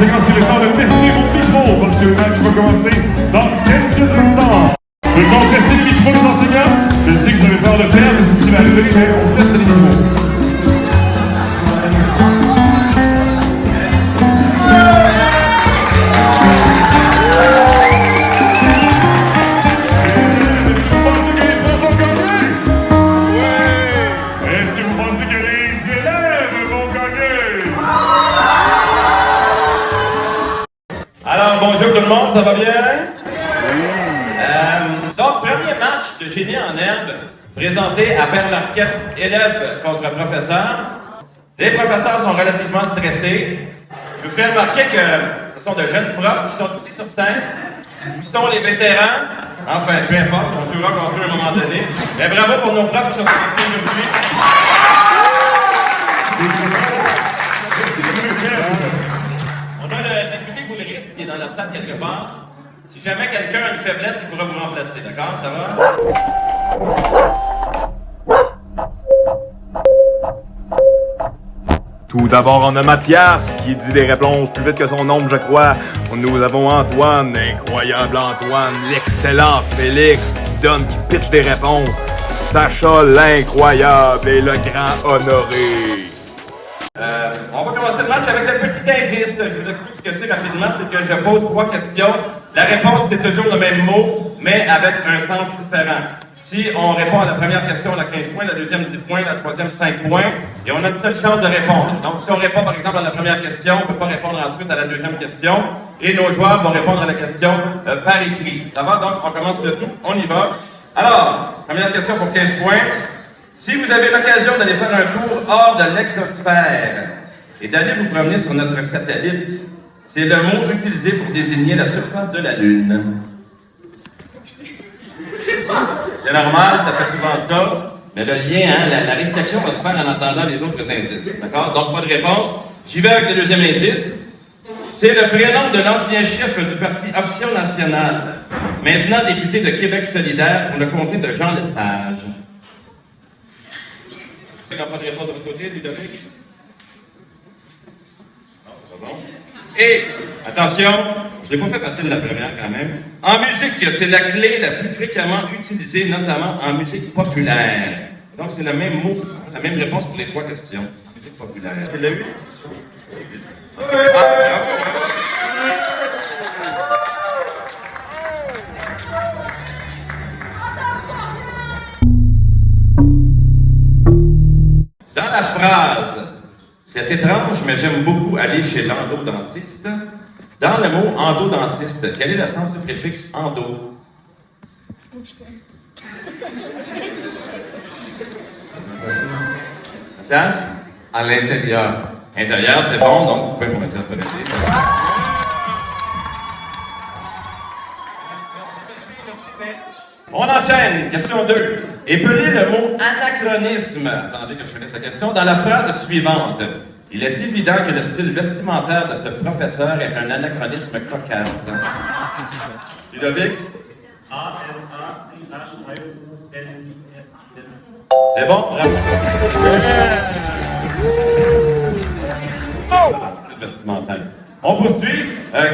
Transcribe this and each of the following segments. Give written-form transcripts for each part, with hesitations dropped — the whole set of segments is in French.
conséquent, c'est le temps de tester vos micros, parce que le match va commencer dans quelques instants. Le temps de tester les micros, les enseignants. Je sais que vous avez peur de perdre, c'est ce qui va arriver, mais on teste les micros. Bonjour tout le monde, ça va bien? Donc, premier match de génie en herbe présenté à Père-Marquette, élève contre professeur. Les professeurs sont relativement stressés. Je vous ferai remarquer que ce sont de jeunes profs qui sont ici sur scène. Où sont les vétérans? Enfin, peu importe, on jouera contre eux à un moment donné. Mais bravo pour nos profs qui sont connectés aujourd'hui. On a le député Boulris qui est dans la salle quelque part. Si jamais quelqu'un a une faiblesse, il pourra vous remplacer, d'accord? Ça va? Tout d'abord, on a Mathias qui dit des réponses plus vite que son ombre, je crois. Nous avons Antoine, l'incroyable Antoine, l'excellent Félix qui pitch des réponses. Sacha, l'incroyable et le grand Honoré. On va commencer le match avec le petit indice. Je vous explique ce que c'est rapidement. C'est que je pose 3 questions. La réponse, c'est toujours le même mot, mais avec un sens différent. Si on répond à la première question, on a 15 points, la deuxième 10 points, la troisième 5 points, et on a une seule chance de répondre. Donc, si on répond, par exemple, à la première question, on ne peut pas répondre ensuite à la deuxième question, et nos joueurs vont répondre à la question par écrit. Ça va? Donc, on commence le tout. On y va. Alors, première question pour 15 points. Si vous avez l'occasion d'aller faire un tour hors de l'exosphère et d'aller vous promener sur notre satellite, c'est le mot utilisé pour désigner la surface de la Lune. C'est normal, ça fait souvent ça, mais le lien, la réflexion va se faire en entendant les autres indices. D'accord? Donc, pas de réponse. J'y vais avec le deuxième indice. C'est le prénom de l'ancien chef du parti Option Nationale, maintenant député de Québec solidaire pour le comté de Jean Lesage. Pas de réponse de votre côté, Ludovic? Non, c'est pas bon. Et, attention, je l'ai pas fait facile la première quand même. En musique, c'est la clé la plus fréquemment utilisée, notamment en musique populaire. Donc, c'est le même mot, la même réponse pour les 3 questions. Musique populaire. Tu l'as eu? Dans la phrase « C'est étrange, mais j'aime beaucoup aller chez l'endodontiste », dans le mot « endodontiste », quel est le sens du préfixe « endo » ? Mathias? À l'intérieur. Intérieur, c'est bon, donc tu peux pour Mathias Pelletier. On enchaîne. Question 2. Épelez le mot anachronisme. Attendez que je finisse la question. Dans la phrase suivante, il est évident que le style vestimentaire de ce professeur est un anachronisme cocasse. Ludovic? C'est bon? Bravo. Style vestimentaire. On poursuit.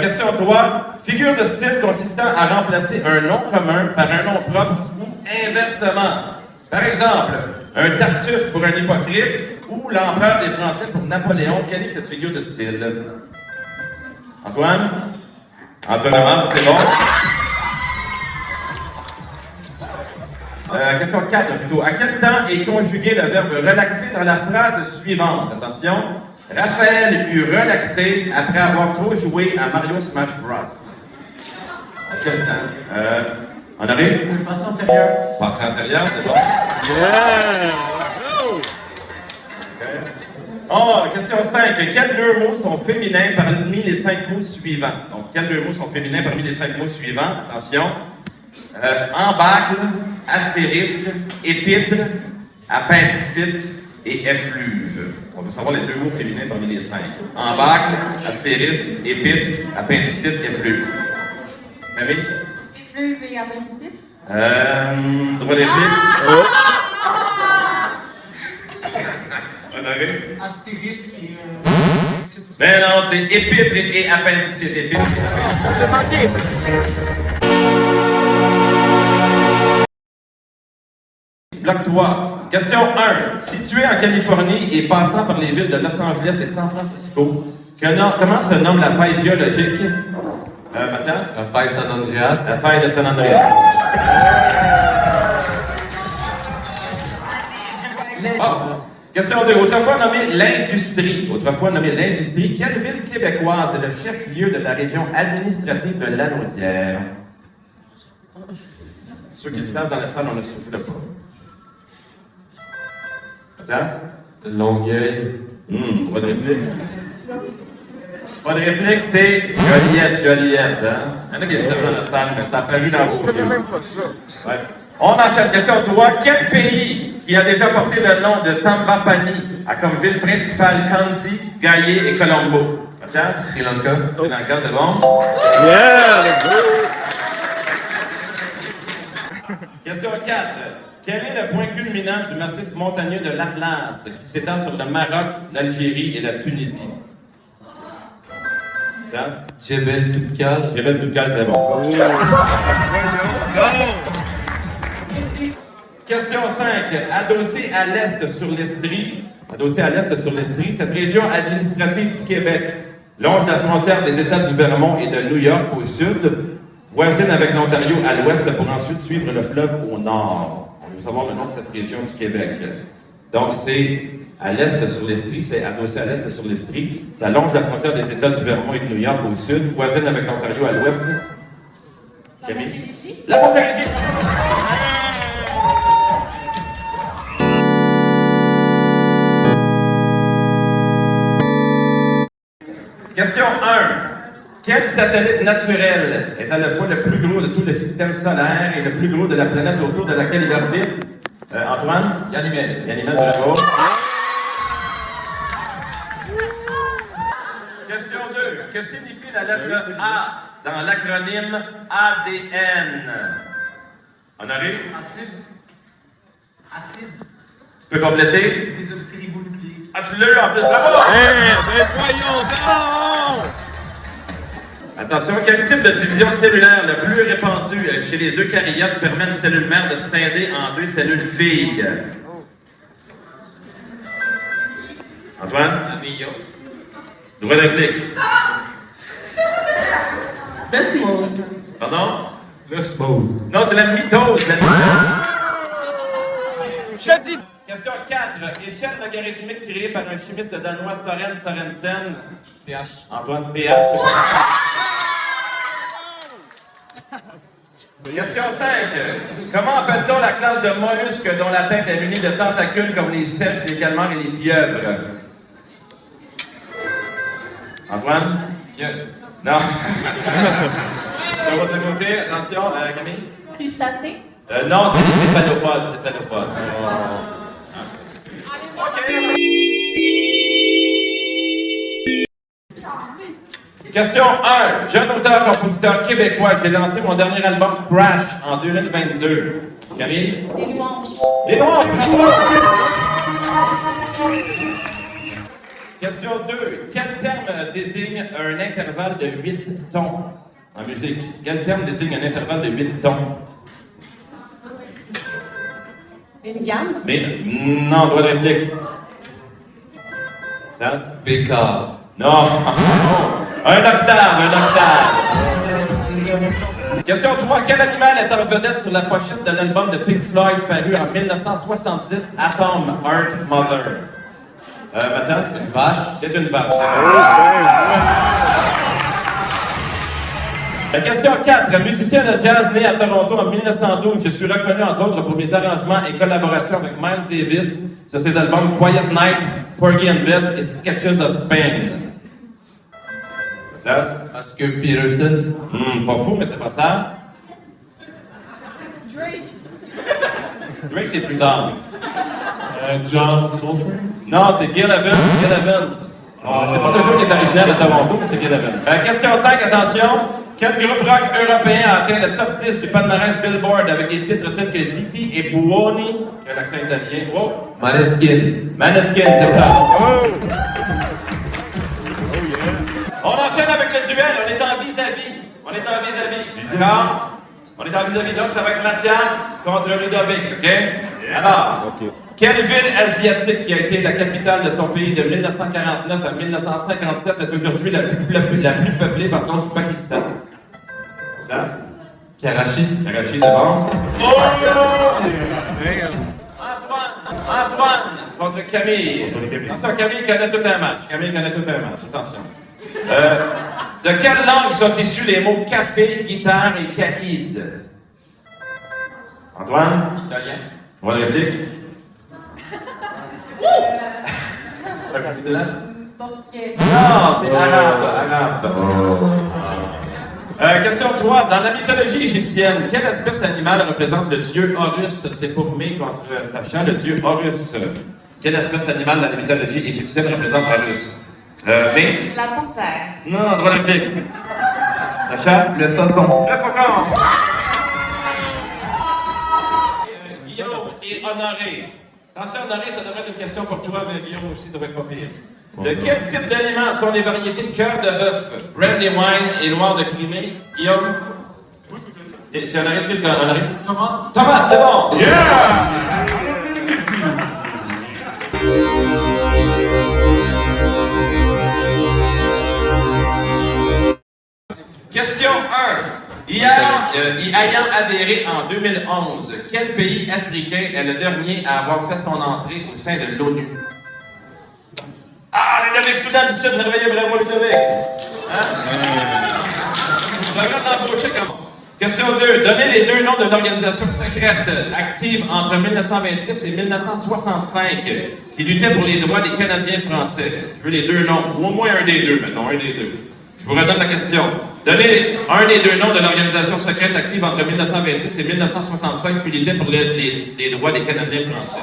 Question 3. Figure de style consistant à remplacer un nom commun par un nom propre ou inversement. Par exemple, un Tartuffe pour un hypocrite ou l'empereur des Français pour Napoléon. Quelle est cette figure de style? Antoine? Antoine avance, c'est bon. Question 4 plutôt. À quel temps est conjugué le verbe relaxer dans la phrase suivante? Attention. Raphaël eut relaxé après avoir trop joué à Mario Smash Bros. À quel temps? Honoré? Le passé antérieur. Passé antérieur, c'est bon. Yeah! Okay. Oh, question 5. Quels 2 mots sont féminins parmi les 5 mots suivants? Donc, quels 2 mots sont féminins parmi les 5 mots suivants? Attention. Embâcle, astérisque, épître, appendicite et effluve. On veut savoir les 2 mots féminins parmi les 5. Embâcle, astérisque, épître, appendicite, effluve. Mamie? Effluve et appendicite? Droit des flics. Honoré? Astérisque et... Mais non, c'est épître et appendicite. Épître et appendicite. Bloc 3. Question 1. Situé en Californie et passant par les villes de Los Angeles et San Francisco, comment se nomme la faille géologique? Mathias? La faille San Andreas. La faille de San Andreas. Question 2. Autrefois nommée l'Industrie, quelle ville québécoise est le chef-lieu de la région administrative de Lanaudière? Ceux qui le savent dans la salle, on ne souffle pas. Mathias? Longueuil. Pas de réplique. Pas de réplique, c'est Joliette. Hein? Il y en a qui le savent dans la salle, mais ça a paru dans vos yeux. Même pas ça. Ouais. On enchaîne. Question 3. Quel pays qui a déjà porté le nom de Tambapani a comme ville principale Kandy, Gaye et Colombo? Mathias? Sri Lanka. Sri Lanka, c'est bon? Yeah, let's go! Question 4. Quel est le point culminant du massif montagneux de l'Atlas qui s'étend sur le Maroc, l'Algérie et la Tunisie? Djebel Toubkal. Djebel Toubkal, c'est bon. Question 5. Adossée à l'est sur l'Estrie, cette région administrative du Québec longe la frontière des États du Vermont et de New York au sud, voisine avec l'Ontario à l'ouest pour ensuite suivre le fleuve au nord. On veut savoir le nom de cette région du Québec. Donc, c'est à l'est sur l'Estrie, c'est adossé à l'est sur l'Estrie. Ça longe la frontière des États du Vermont et de New York au sud, voisine avec l'Ontario à l'ouest. La Montérégie? La Montérégie! Question 1. Quel satellite naturel est à la fois le plus gros de tout le système solaire et le plus gros de la planète autour de laquelle il orbite? Antoine? Ganymède. Ganymède, bravo. Question 2. Que signifie la lettre A dans l'acronyme ADN? Honoré? Acide. Tu peux compléter? Désoxyribonucléique. Ah, tu l'as eu en plus, bravo! Ben voyons donc! Attention, quel type de division cellulaire le plus répandu chez les eucaryotes permet une cellule mère de scinder en 2 cellules filles? Antoine? La méiose. Droit de réplique. Osmose. Pardon? L'osmose. Non, c'est la mitose. Question 4. Échelle logarithmique créée par un chimiste danois Søren Sørensen. pH. Antoine, pH. Question 5. Comment appelle-t-on la classe de mollusques dont la tête est munie de tentacules comme les sèches, les calmars et les pieuvres? Antoine? Pieuvre. Non. De votre côté, attention, Camille? Crustacé? Non, c'est des céphalopodes. OK. Question 1. Jeune auteur-compositeur québécois, j'ai lancé mon dernier album Crash en 2022. Camille? Des louanges. Les Noirs, bravo! Question 2. Quel terme désigne un intervalle de 8 tons en musique? Quel terme désigne un intervalle de 8 tons? Une gamme? Mais non, droit de réplique. Ça? Bécard. Non! Un octave! Question 3. Quel animal est en vedette sur la pochette de l'album de Pink Floyd paru en 1970, Atom Heart Mother? Mathias? Une vache. C'est une vache. Question 4. Musicien de jazz né à Toronto en 1912, je suis reconnu entre autres pour mes arrangements et collaborations avec Miles Davis sur ses albums Quiet Night, Porgy and Bess et Sketches of Spain. Mathias? Oscar Peterson. Pas fou, mais c'est pas ça. Drake, c'est plus tard. John Coltrane. Non, c'est Gil Evans. C'est pas toujours des originaires de Toronto, mais c'est Gil Evans. Question 5, attention. Quel groupe rock européen a atteint le top 10 du palmarès Billboard avec des titres tels que Ziti et Buoni? Quel accent italien? Oh. Maneskin. Maneskin, c'est ça. On enchaîne avec le duel. On est en vis-à-vis. D'accord? On est en vis-à-vis. Donc, ça va être Mathias contre Ludovic. OK? Alors, quelle ville asiatique qui a été la capitale de son pays de 1949 à 1957 est aujourd'hui la plus peuplée du Pakistan? Mathias? Karachi. Karachi, c'est bon. Antoine contre Camille. Attention, Camille connaît tout un match. Attention. De quelle langue sont issus les mots café, guitare et caïd? Antoine? Italien. Bonne réplique. Un petit blanc? Portugais. Non, c'est arabe. Question 3. Dans la mythologie égyptienne, quelle espèce animale représente le dieu Horus? C'est pour mai contre Sacha, le dieu Horus. Quelle espèce animale dans la mythologie égyptienne représente Horus? Mais... La panthère. Non, droit réplique. Sacha? Le faucon. Le faucon. Guillaume et Honoré. Attention, Honoré, ça devrait être une question pour toi, mais Guillaume aussi devrait pas pire. De quel type d'aliments sont les variétés de cœur de bœuf? Brandy wine et noir de Crimée. Guillaume? C'est Honoré, excuse moi Honoré? Tomate, c'est bon! Yeah! Question 1. Ayant adhéré en 2011, quel pays africain est le dernier à avoir fait son entrée au sein de l'ONU? Ah, Ludovic, Soudan du Sud, merveilleux, bravo Ludovic! Hein? On devrait l'embaucher comment? Question 2. Donnez les deux noms de l'organisation secrète active entre 1926 et 1965 qui luttait pour les droits des Canadiens français. Je veux les deux noms, ou au moins un des deux, mettons, un des deux. Je vous redonne la question. Donnez un des deux noms de l'organisation secrète active entre 1926 et 1965 qui luttait pour les droits des Canadiens français.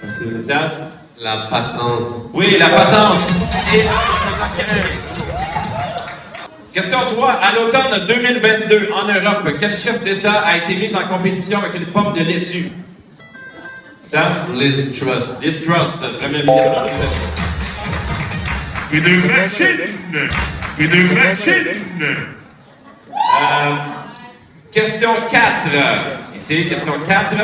Merci, Mathias. La patente. Oui, la patente. Et question 3. À l'automne 2022, en Europe, quel chef d'État a été mis en compétition avec une pomme de laitue? Mathias? Liz Truss. Liz Truss, premier ministre. Une machine! Une machine! Question 4. Ici, question 4.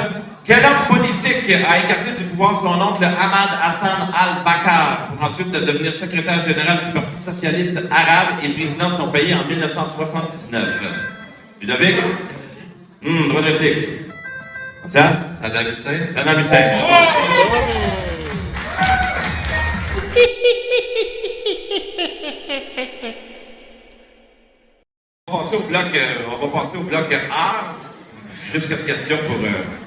Quel homme politique a écarté du pouvoir son oncle Ahmad Hassan al-Bakr pour ensuite devenir secrétaire général du Parti socialiste arabe et président de son pays en 1979? Ludovic? Droit de réplique. Mathias? Saddam Hussein. Saddam Hussein. On va passer au bloc art. Juste quelques questions pour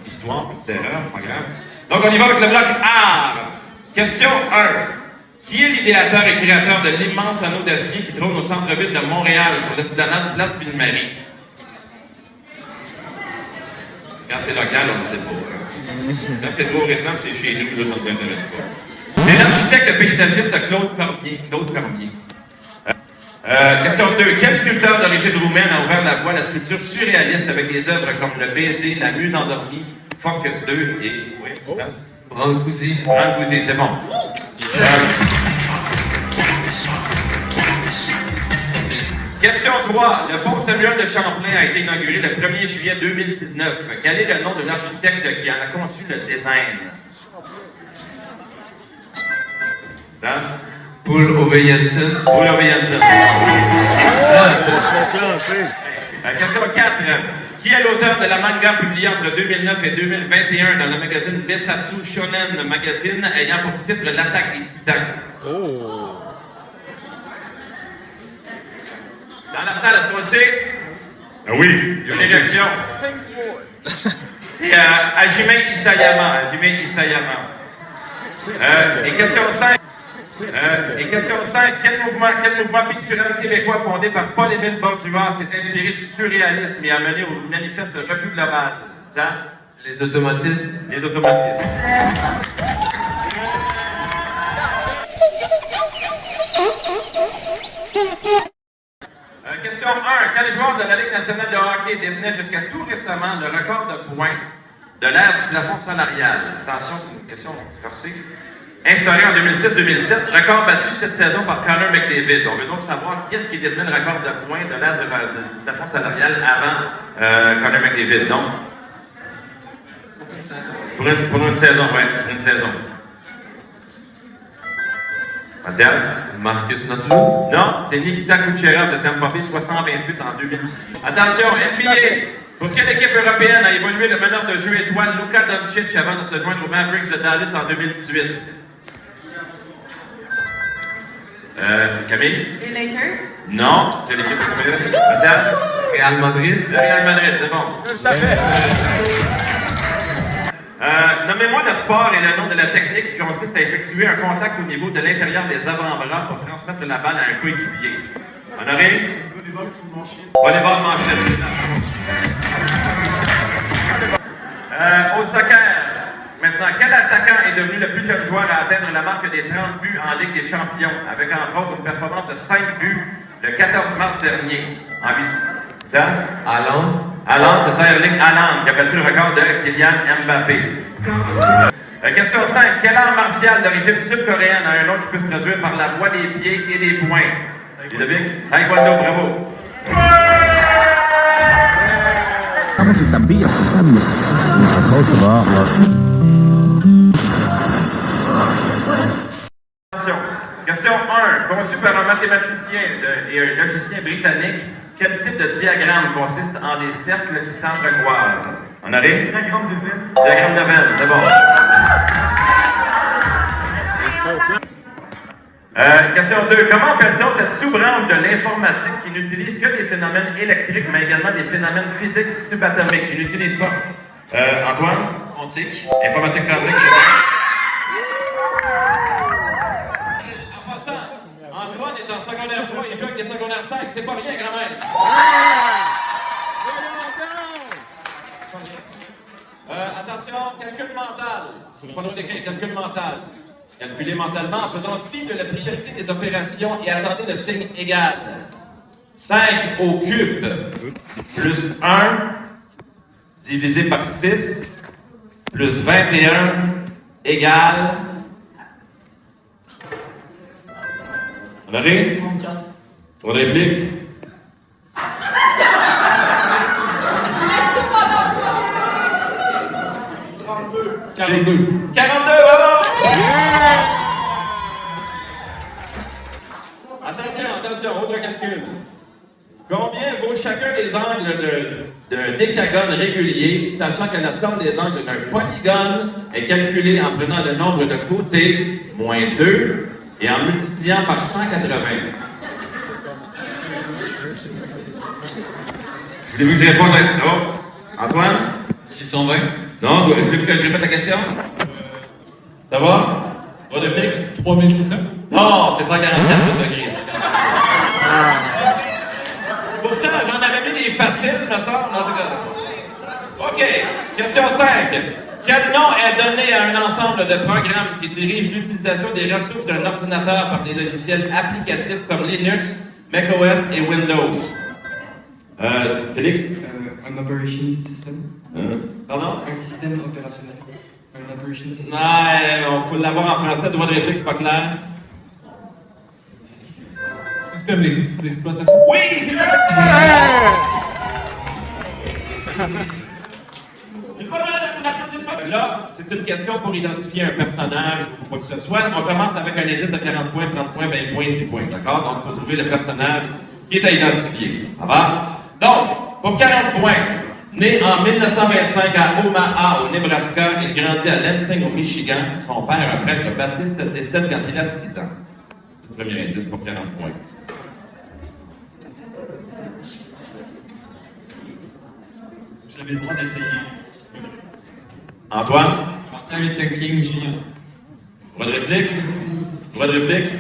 histoire, petite erreur, pas grave. Donc, on y va avec le bloc art. Question 1. Qui est l'idéateur et créateur de l'immense anneau d'acier qui trône au centre-ville de Montréal, sur l'esplanade Place Ville-Marie? Quand c'est local, on ne le sait pas. Quand c'est trop récent, c'est chez nous, là, ça ne nous intéresse pas. C'est l'architecte paysagiste Claude Cormier. Question 2. Quel sculpteur d'origine roumaine a ouvert la voie à la sculpture surréaliste avec des œuvres comme Le Baiser, La Muse endormie, Phoque 2 et... Oui, ça? Brancusi. Brancusi, c'est bon. Question 3. Le pont Samuel de Champlain a été inauguré le 1er juillet 2019. Quel est le nom de l'architecte qui en a conçu le design? Das? Paul Ove Jensen. Paul Ove Jensen. Question 4. Qui est l'auteur de la manga publiée entre 2009 et 2021 dans le magazine Besatsu Shonen Magazine ayant pour titre L'attaque des titans? Dans la salle, est-ce qu'on le sait? Ah oui! Il y a une éjection. C'est Hajime Isayama. Et question 5. Quel mouvement pictural québécois fondé par Paul-Émile Bordua s'est inspiré du surréalisme et a mené au manifeste refus global? Das? Les automatismes. Les automatismes. Question 1. Quel joueur de la Ligue nationale de hockey détenait jusqu'à tout récemment le record de points de l'ère du plafond salarial? Attention, c'est une question forcée. instauré en 2006-2007, record battu cette saison par Connor McDavid. On veut donc savoir qui est-ce qui détenait le record de points de l'ère du plafond salarial avant Connor McDavid. Donc, pour une saison, oui, une saison. Mathias? Marcus Nottelou. Non, c'est Nikita Kucherov de Tampa Bay, 628 en 2000. Attention, NBA! Pour quelle équipe européenne a évolué le meneur de jeu étoile Luka Doncic avant de se joindre aux Mavericks de Dallas en 2018? Camille? Les Lakers. Non, c'est l'équipe européenne. Mathias? Real Madrid. Le Real Madrid, c'est bon. Ça fait. Nommez-moi le sport et le nom de la technique qui consiste à effectuer un contact au niveau de l'intérieur des avant-bras pour transmettre la balle à un coéquipier. Honoré? Volleyball manchette. Au soccer, maintenant, quel attaquant est devenu le plus jeune joueur à atteindre la marque des 30 buts en Ligue des Champions, avec entre autres une performance de 5 buts le 14 mars dernier? En 8. Mathias? Haaland, c'est ça, Erling Haaland, qui a battu le record de Kylian Mbappé. Question 5. Quel art martial d'origine sud-coréenne a un nom qui peut se traduire par la voix des pieds et des poings? Ludovic? Taekwondo, bravo. Attention. Question 1. Conçu par un mathématicien et un logicien britannique, quel type de diagramme consiste en des cercles qui s'entrecroisent? Honoré? Diagramme de Venn. Diagramme de Venn, c'est bon. Question 2. Comment appelle-t-on cette sous-branche de l'informatique qui n'utilise que des phénomènes électriques, mais également des phénomènes physiques subatomiques, qui n'utilise pas? Antoine? Quantique. Informatique quantique, c'est bon. En passant, Antoine est en secondaire 3, il joue avec des secondaires 5, c'est pas rien, grand-mère. Attention, calcul mental. Pas trop d'écrit, calcul mental. Calculer mentalement en faisant fi de la priorité des opérations et attendez le signe égal. 5 au cube plus 1 divisé par 6 plus 21 égale... Honoré? 34. Autre réplique? « 42, bravo! Attention, autre calcul. Combien vaut chacun des angles d'un décagone régulier, sachant que la somme des angles d'un polygone est calculée en prenant le nombre de côtés, moins 2, et en multipliant par 180. Je l'ai vu que j'ai répondu. Oh, Antoine? 620. Non, je l'ai vu que je répète la question. Ça va? Pas de flic? 3600. Non, c'est 144 degrés. Pourtant, j'en avais mis des faciles, me semble, en tout cas. OK, question 5. Quel nom est donné à un ensemble de programmes qui dirigent l'utilisation des ressources d'un ordinateur par des logiciels applicatifs comme Linux, macOS et Windows? Félix? Un operation system. Pardon? Un système opérationnel. Un operation system. Non, il faut l'avoir en français, droit de réplique, c'est pas clair. Système d'exploitation. Oui, c'est vrai! Là, c'est une question pour identifier un personnage ou quoi que ce soit. On commence avec un indice de 40 points, 30 points, 20 points, 10 points. D'accord? Donc, il faut trouver le personnage qui est à identifier. Ça va? Donc, pour 40 points, né en 1925 à Omaha, au Nebraska, il grandit à Lansing, au Michigan. Son père, un prêtre baptiste, décède quand il a 6 ans. Premier indice pour 40 points. Vous avez le droit d'essayer. Antoine? Martin Luther King Jr. Pas de réplique? Pas de réplique?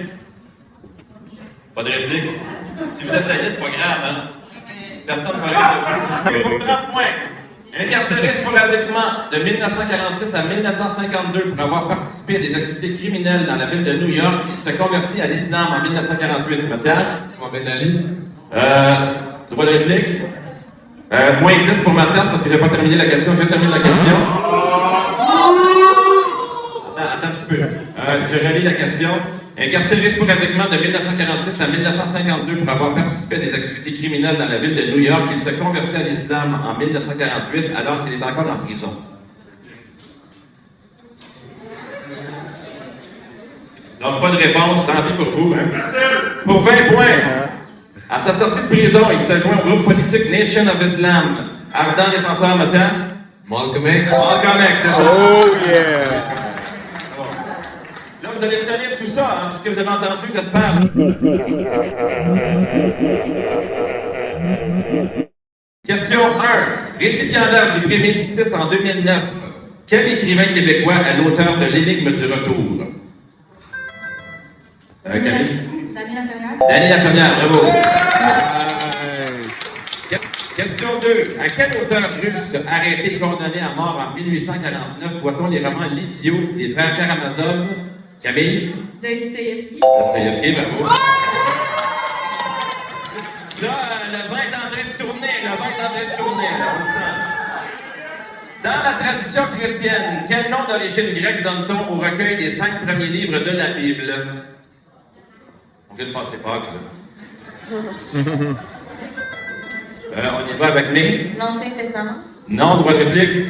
Pas de réplique? Si vous essayez, c'est pas grave, hein? Personne ne va rire de vous. Pour 30 points, incarcéré sporadiquement de 1946 à 1952 pour avoir participé à des activités criminelles dans la ville de New York, il se convertit à l'islam en 1948. Mathias? Ben Ali. Droit de réplique? Moins 10 pour Mathias parce que j'ai pas terminé la question. Je termine la question. attends un petit peu. Je relis la question. Incarcéré sporadiquement de 1946 à 1952 pour avoir participé à des activités criminelles dans la ville de New York, il se convertit à l'islam en 1948 alors qu'il est encore en prison. Donc, pas de réponse, tant pis pour vous. Hein? Pour 20 points, à sa sortie de prison, il se joint au groupe politique Nation of Islam. Ardent défenseur, Mathias? Malcolm X. Malcolm X, c'est ça. Oh yeah! Là, vous allez retenir tout ça, hein, tout ce que vous avez entendu, j'espère. Question 1. Récipiendaire du prix Médicis en 2009. Quel écrivain québécois est l'auteur de l'Énigme du retour? Camille? Daniel Laferrière. Daniel Laferrière, bravo. Question 2. À quel auteur russe arrêté et condamné à mort en 1849 doit-on les romans L'Idiot, les frères Karamazov? Camille? Dostoïevski. Dostoïevski, bravo. Là, le vin est en train de tourner, là, on le sent. Dans la tradition chrétienne, quel nom d'origine grecque donne-t-on au recueil des 5 premiers livres de la Bible? On vient de passer Pâques, là. On y va avec les... L'Ancien Testament. Non, droit de réplique.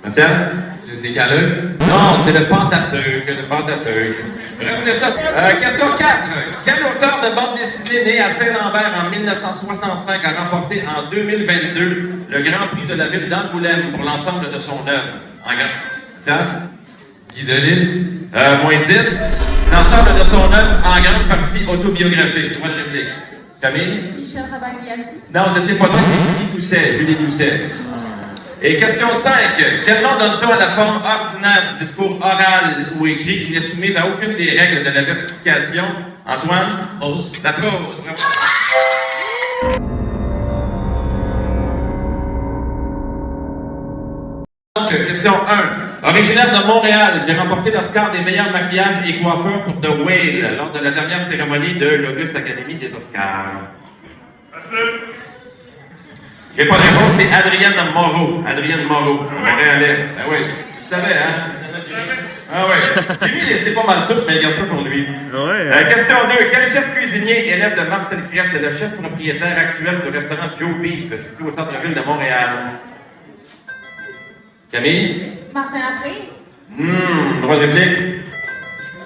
Mathias? Le décalogue. Non, c'est le Pentateuque, Revenez ça. Question 4. Quel auteur de bande dessinée né à Saint-Lambert en 1965 a remporté en 2022 le Grand Prix de la ville d'Angoulême pour l'ensemble de son œuvre? Mathias? Guy Delisle. Moins 10. L'ensemble de son œuvre en grande partie autobiographique. Droit de réplique. Camille? Michel Rabagliati. Non, vous n'étiez pas loin, c'est Julie Doucet. Et question 5. Quel nom donne-t-on à la forme ordinaire du discours oral ou écrit qui n'est soumise à aucune des règles de la versification? Antoine? Prose. La prose, bravo. Donc, question 1. Originaire de Montréal, j'ai remporté l'Oscar des meilleurs maquillages et coiffeurs pour The Whale lors de la dernière cérémonie de l'Auguste Académie des Oscars. J'ai pas de réponse, c'est Adrienne Moreau. Montréalais. Ah oui, tu savais, hein? Ah oui. J'ai mis, c'est pas mal tout, mais garde ça pour lui. Ouais. Question 2. Quel chef cuisinier, élève de Marcel Kretz, est le chef propriétaire actuel du restaurant Joe Beef, situé au centre-ville de Montréal? Camille? Martin Laprise. Droit de réplique?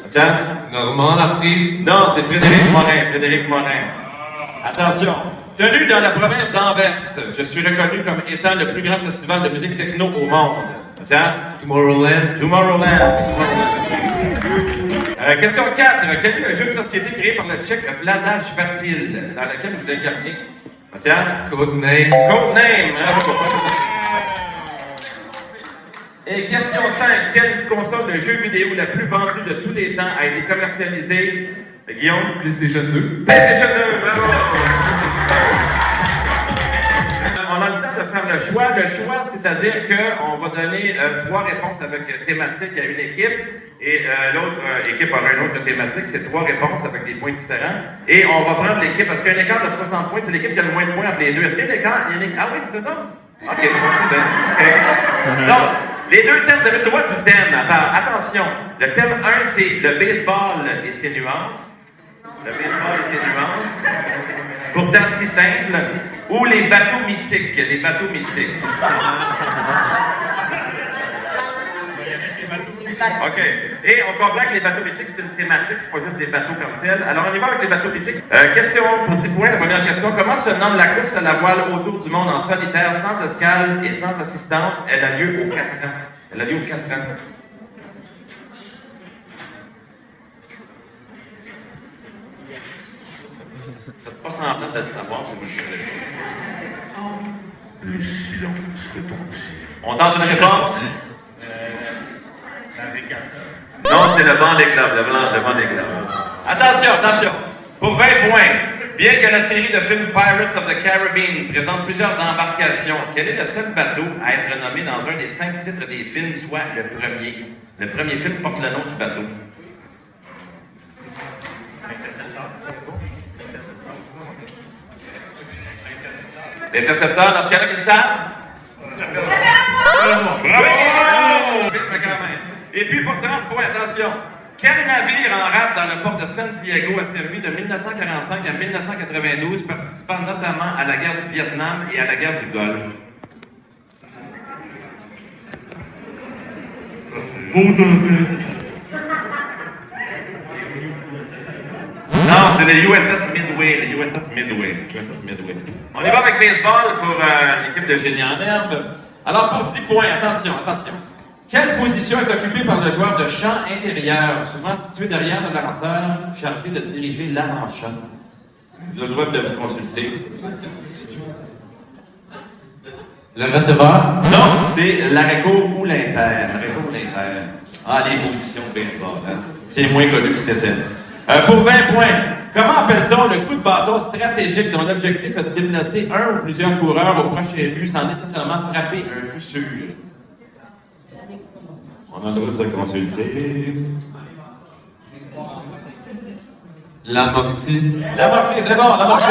Mathias? Normand Laprise. Non, c'est Frédéric Morin. Attention. Tenu dans la province d'Anvers, je suis reconnu comme étant le plus grand festival de musique techno au monde. Mathias? Tomorrowland. Question 4. Quel est le jeu de société créé par le tchèque Vlada Chvatil, dans lequel vous incarnez? Mathias? Codename. Codename. Et question 5. Quelle console de jeux vidéo la plus vendue de tous les temps a été commercialisée? Guillaume? PlayStation 2. PlayStation 2, bravo! On a le temps de faire le choix. Le choix, c'est-à-dire qu'on va donner 3 réponses avec thématique à une équipe et l'autre équipe aura une autre thématique. C'est 3 réponses avec des points différents. Et on va prendre l'équipe, parce qu'il y a un écart de 60 points, c'est l'équipe qui a le moins de points entre les deux. Est-ce qu'il y a un écart? Ah oui, c'est ça? OK, merci bien. Okay. Donc, les 2 thèmes, vous avez le droit du thème. Attention, le thème 1, c'est le baseball et ses nuances. Le baseball et ses nuances. Pourtant si simple. Ou les bateaux mythiques. OK. Et on comprend que les bateaux mythiques, c'est une thématique, c'est pas juste des bateaux comme tels. Alors, on y va avec les bateaux mythiques. Question pour 10 points, la première question. Comment se nomme la course à la voile autour du monde en solitaire, sans escale et sans assistance? Elle a lieu aux 4 ans. Faites pas semblant de le savoir si vous le savez. Le silence retentit. On tente une réponse? Non, c'est le vent des globes, le vent des globes. Attention. Pour 20 points, bien que la série de films Pirates of the Caribbean présente plusieurs embarcations, quel est le seul bateau à être nommé dans un des 5 titres des films, soit le premier? Le premier film porte le nom du bateau. L'intercepteur, dans ce cas-là, qui le savent? Bravo! Vite, mais quand même. Et puis pour 30 points, attention. Quel navire en rade dans le port de San Diego a servi de 1945 à 1992, participant notamment à la guerre du Vietnam et à la guerre du Golfe? Non, c'est les USS Midway. Les USS Midway. USS Midway. On y va avec baseball pour l'équipe de Génie en herbe. Alors, pour 10 points, attention. Quelle position est occupée par le joueur de champ intérieur, souvent situé derrière le lanceur, chargé de diriger l'avant-champ? Vous avez le droit de vous consulter. Le receveur. Non, c'est l'aréco ou l'inter. Ah, les positions de baseball. Hein? C'est moins connu que c'était. Pour 20 points, comment appelle-t-on le coup de bâton stratégique dont l'objectif est de déplacer un ou plusieurs coureurs au prochain but sans nécessairement frapper un coup sûr? On a le droit de se consulter. L'amorti. L'amorti, c'est bon, l'amorti.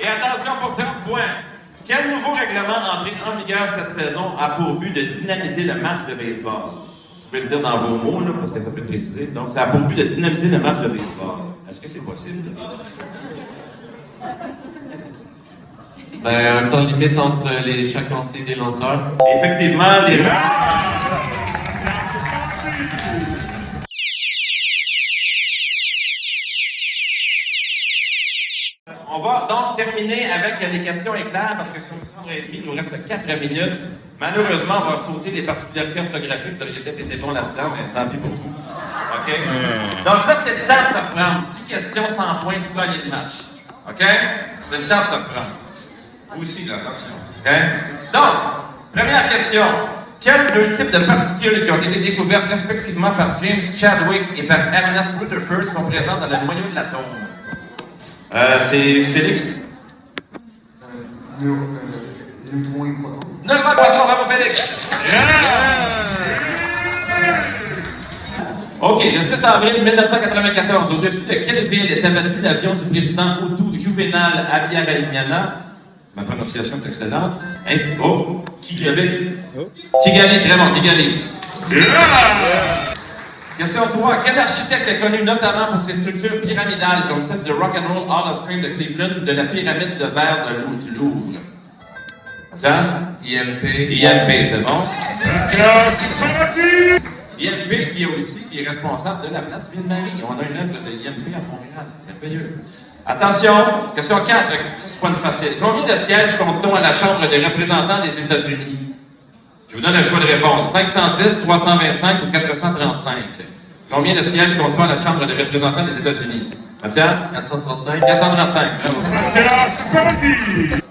Et attention pour 30 points. Quel nouveau règlement entré en vigueur cette saison a pour but de dynamiser le match de baseball? Vous pouvez le dire dans vos mots, là, parce que ça peut être précisé. Donc, ça a pour but de dynamiser le match de baseball. Est-ce que c'est possible? Ben, un temps limite entre chaque lancé des lanceurs. Effectivement, les... On va donc terminer avec les questions éclairs parce que sur le centre il nous reste 4 minutes. Malheureusement, on va sauter les particularités orthographiques. Vous auriez peut-être été bon là-dedans, mais tant pis pour vous. OK? Donc là, c'est le temps de se reprendre. 10 questions, 100 points, vous gagnez le match. OK? C'est le temps de se reprendre. Vous aussi, là, attention. OK? Donc, première question. Quels deux types de particules qui ont été découvertes respectivement par James Chadwick et par Ernest Rutherford sont présents dans le noyau de l'atome? C'est Félix. Neutron et proton. Neutron et proton, ça va Félix. OK, le 6 avril 1994, au-dessus de quelle ville est abattu l'avion du président Hutu Juvenal Habyarimana? Ma prononciation est excellente. Ainsi, Kigali, très bon, Kigali. Question 3. Quel architecte est connu notamment pour ses structures pyramidales, comme celle du Rock and Roll Hall of Fame de Cleveland, de la pyramide de verre du Louvre? Mathias? IMP. IMP, c'est bon. IMP qui est responsable de la place Ville-Marie. On a une œuvre de IMP à Montréal. Merveilleux. Attention, question 4. Ça, c'est pas une facile. Combien de sièges compte-t-on à la Chambre des représentants des États-Unis? Je vous donne le choix de réponse. 510, 325 ou 435. Combien de sièges compte-t-on à la Chambre des représentants des États-Unis? Mathias? 435. 435.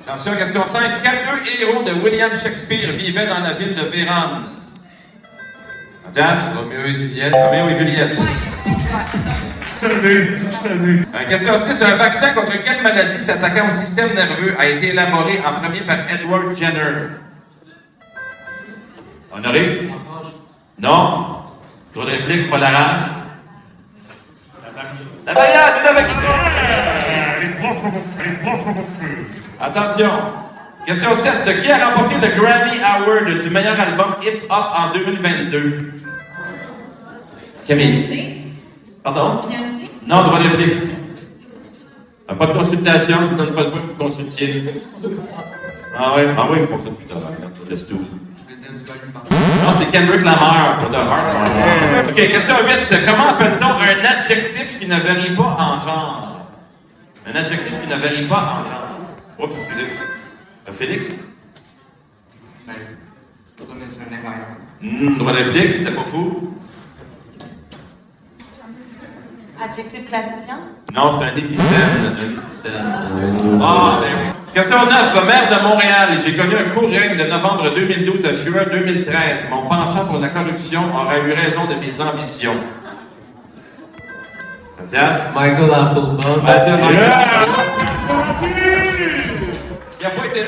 Attention, question 5. Quels deux héros de William Shakespeare vivaient dans la ville de Vérone? Mathias? Roméo et Juliette. Roméo et Juliette. Question 6. Un vaccin contre quelle maladie s'attaquant au système nerveux a été élaboré en premier par Edward Jenner? Honoré? Non. Trop de répliques, pas d'arrange. La variable, une avec... Attention. Question 7. Qui a remporté le Grammy Award du meilleur album hip-hop en 2022? Camille. Beyoncé. Pardon? Beyoncé. Non, droit de réplique. Pas de consultation, je vous donne pas de point, il faut consulter. Ah oui, ils font ça plus tard. Laisse tout. Non, c'est Kendrick Lamar pour The Heart. OK, question 8. Comment appelle-t-on un adjectif qui ne varie pas en genre? Un adjectif qui ne varie pas en genre. Oh, excusez. Félix? C'est un invariant. Droit de réplique, c'était pas fou. Adjectif classifiant. Non, c'est un épicène. Ah, ben oui. Question 9. Maire de Montréal. J'ai connu un court règne de novembre 2012 à juin 2013. Mon penchant pour la corruption aura eu raison de mes ambitions. Mathias? Michael Applebaum. Mathias, Il n'a pas été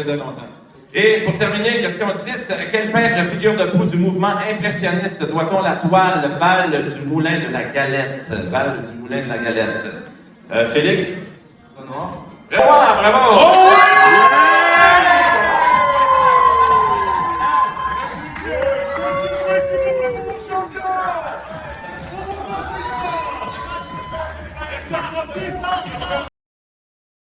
là longtemps. Et pour terminer, question 10. Quel peintre figure de proue du mouvement impressionniste doit-on la toile Bal du Moulin de la Galette? Bal du Moulin de la Galette. Félix? Renoir. Bravo!